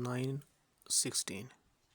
9:16.